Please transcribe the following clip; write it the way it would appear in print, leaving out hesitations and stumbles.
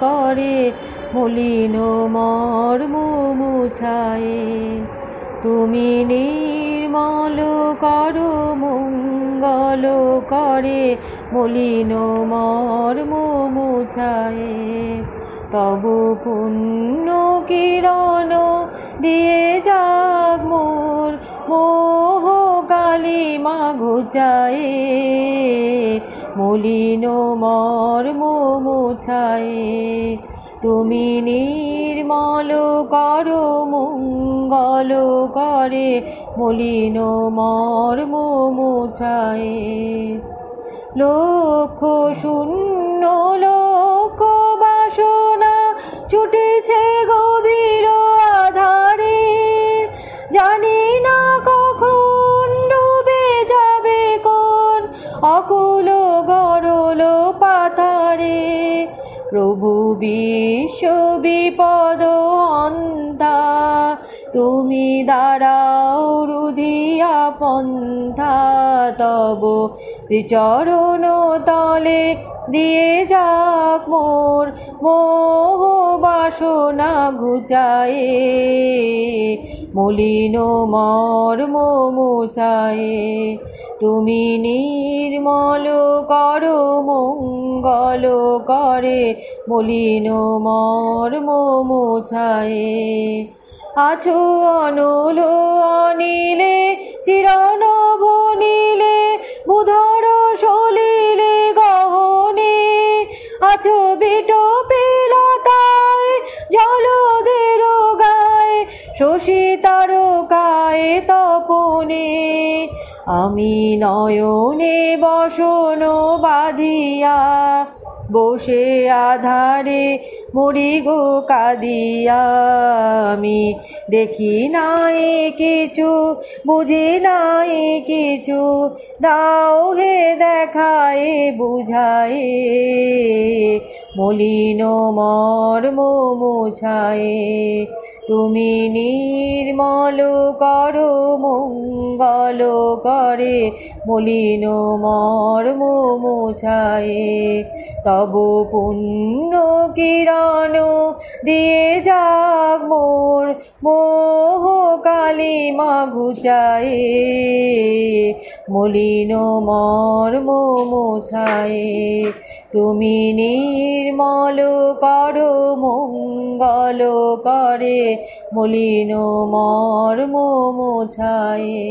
করে মলিন মর্ম মুছায়ে। তুমি নির্মল করো মঙ্গল করে মলিন মর্ম মুছায়ে। তব পুণ্য কিরণ দিয়ে যাক মোর মোহ কালিমা ঘুচায়ে। মলিন মর্ম মুছায়ে। তুমি নির্মল করো মঙ্গল করে মলিন মর্ম মুছায়ে। লক্ষ শূন্য লক্ষ বাসনা ছুটেছে গভীর আধারে। জানি না কখন ডুবে যাবে কোন অকুল গরল পাথারে। প্রভু বিশ্ব বিপদ হন্তা তুমি দাঁড়াও রুধিয়া পন্থা। তব শ্রীচরণ তলে দিয়ে যাক মোর মোহ বাসনা ঘুচায়ে। মলিন মর্ম মুছায়ে। তুমি নির্মল করো মঙ্গল করে মলিন মর্ম মুছায়ে। আছো অনল অনিলে চিরনভ নীলে বুধর সলিলে গহনে। আছো বিটপে লতায় জলদের গায়ে শশী তারকায় তপনে। আমি নয়নে বসন বাঁধিয়া বসে আধারে মরি গো কাঁদিয়া। আমি দেখি নাই কিছু বুঝি নাই কিছু দাও হে দেখায় বুঝায়ে। মলিন মর্ম মুছায়ে। তুমি নির্মল করো মঙ্গল করে মলিন মর্ম মুছায়ে। তব পুণ্য কিরণ দিয়ে যাক মোর মোহ কালিমা ঘুচায়ে। মলিন মর্ম মুছায়ে। তুমি নির্মল করো মঙ্গল করে মলিন মর্ম মুছায়ে।